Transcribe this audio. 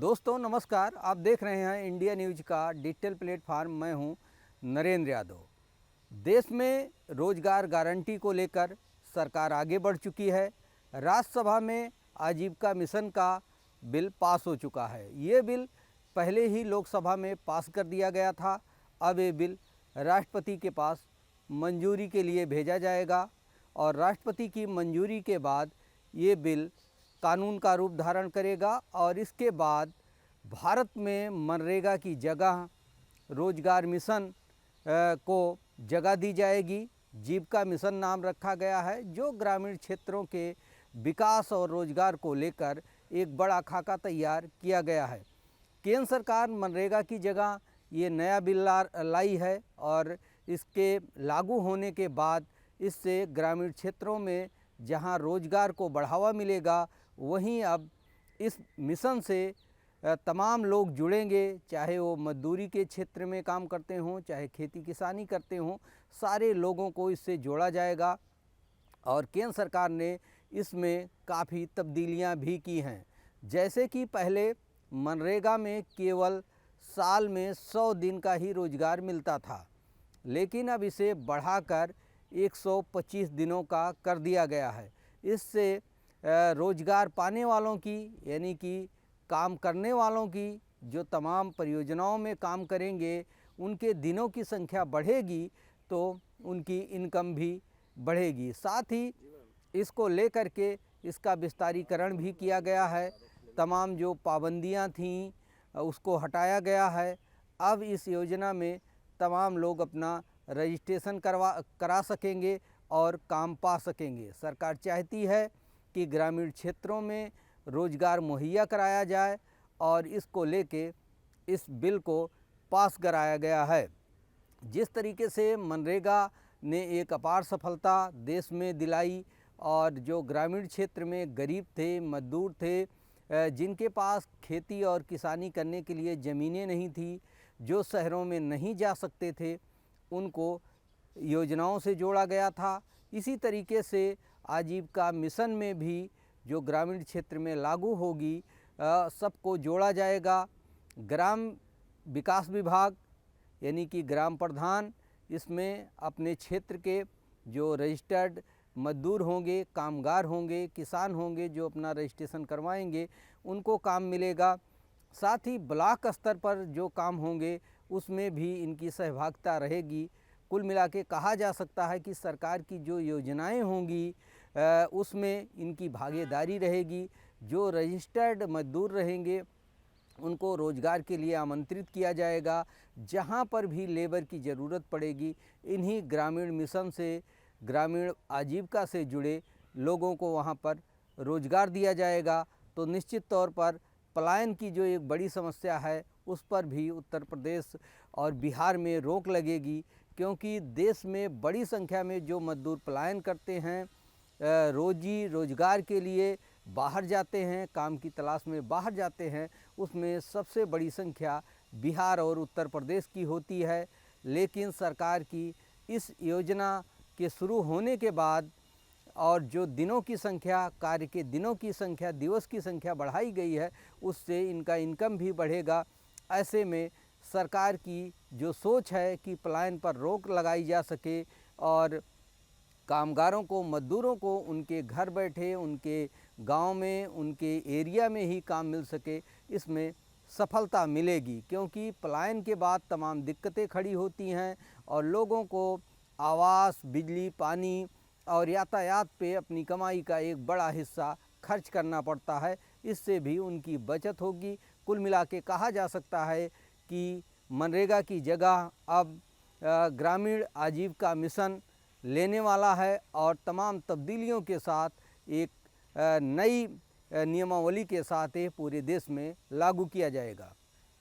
दोस्तों नमस्कार, आप देख रहे हैं इंडिया न्यूज का डिजिटल प्लेटफार्म। मैं हूं नरेंद्र यादव। देश में रोजगार गारंटी को लेकर सरकार आगे बढ़ चुकी है। राज्यसभा में आजीविका मिशन का बिल पास हो चुका है। ये बिल पहले ही लोकसभा में पास कर दिया गया था। अब ये बिल राष्ट्रपति के पास मंजूरी के लिए भेजा जाएगा और राष्ट्रपति की मंजूरी के बाद ये बिल कानून का रूप धारण करेगा और इसके बाद भारत में मनरेगा की जगह रोजगार मिशन को जगह दी जाएगी। जीविका मिशन नाम रखा गया है, जो ग्रामीण क्षेत्रों के विकास और रोजगार को लेकर एक बड़ा खाका तैयार किया गया है। केंद्र सरकार मनरेगा की जगह ये नया बिल लाई है और इसके लागू होने के बाद इससे ग्रामीण क्षेत्रों में जहां रोजगार को बढ़ावा मिलेगा, वहीं अब इस मिशन से तमाम लोग जुड़ेंगे, चाहे वो मजदूरी के क्षेत्र में काम करते हों, चाहे खेती किसानी करते हों, सारे लोगों को इससे जोड़ा जाएगा। और केंद्र सरकार ने इसमें काफ़ी तब्दीलियां भी की हैं। जैसे कि पहले मनरेगा में केवल साल में 100 दिन का ही रोजगार मिलता था, लेकिन अब इसे बढ़ाकर 125 दिनों का कर दिया गया है। इससे रोजगार पाने वालों की, यानी कि काम करने वालों की, जो तमाम परियोजनाओं में काम करेंगे, उनके दिनों की संख्या बढ़ेगी तो उनकी इनकम भी बढ़ेगी। साथ ही इसको लेकर के इसका विस्तारीकरण भी किया गया है। तमाम जो पाबंदियां थीं उसको हटाया गया है। अब इस योजना में तमाम लोग अपना रजिस्ट्रेशन करा सकेंगे और काम पा सकेंगे। सरकार चाहती है कि ग्रामीण क्षेत्रों में रोजगार मुहैया कराया जाए और इसको लेके इस बिल को पास कराया गया है। जिस तरीके से मनरेगा ने एक अपार सफलता देश में दिलाई और जो ग्रामीण क्षेत्र में गरीब थे, मजदूर थे, जिनके पास खेती और किसानी करने के लिए ज़मीनें नहीं थी, जो शहरों में नहीं जा सकते थे, उनको योजनाओं से जोड़ा गया था। इसी तरीके से आजीविका मिशन में भी जो ग्रामीण क्षेत्र में लागू होगी, सबको जोड़ा जाएगा। ग्राम विकास विभाग यानी कि ग्राम प्रधान इसमें अपने क्षेत्र के जो रजिस्टर्ड मजदूर होंगे, कामगार होंगे, किसान होंगे, जो अपना रजिस्ट्रेशन करवाएंगे, उनको काम मिलेगा। साथ ही ब्लॉक स्तर पर जो काम होंगे उसमें भी इनकी सहभागिता रहेगी। कुल मिला के कहा जा सकता है कि सरकार की जो योजनाएं होंगी उसमें इनकी भागीदारी रहेगी। जो रजिस्टर्ड मजदूर रहेंगे उनको रोज़गार के लिए आमंत्रित किया जाएगा। जहां पर भी लेबर की ज़रूरत पड़ेगी, इन्हीं ग्रामीण मिशन से, ग्रामीण आजीविका से जुड़े लोगों को वहां पर रोज़गार दिया जाएगा। तो निश्चित तौर पर पलायन की जो एक बड़ी समस्या है उस पर भी उत्तर प्रदेश और बिहार में रोक लगेगी, क्योंकि देश में बड़ी संख्या में जो मजदूर पलायन करते हैं, रोजी रोजगार के लिए बाहर जाते हैं, काम की तलाश में बाहर जाते हैं, उसमें सबसे बड़ी संख्या बिहार और उत्तर प्रदेश की होती है। लेकिन सरकार की इस योजना के शुरू होने के बाद और जो दिनों की संख्या, कार्य के दिनों की संख्या, दिवस की संख्या बढ़ाई गई है, उससे इनका इनकम भी बढ़ेगा। ऐसे में सरकार की जो सोच है कि पलायन पर रोक लगाई जा सके और कामगारों को, मजदूरों को उनके घर बैठे, उनके गांव में, उनके एरिया में ही काम मिल सके, इसमें सफलता मिलेगी। क्योंकि पलायन के बाद तमाम दिक्कतें खड़ी होती हैं और लोगों को आवास, बिजली, पानी और यातायात पे अपनी कमाई का एक बड़ा हिस्सा खर्च करना पड़ता है। इससे भी उनकी बचत होगी। कुल मिला के कहा जा सकता है कि मनरेगा की जगह अब ग्रामीण आजीविका मिशन लेने वाला है और तमाम तब्दीलियों के साथ एक नई नियमावली के साथ ये पूरे देश में लागू किया जाएगा।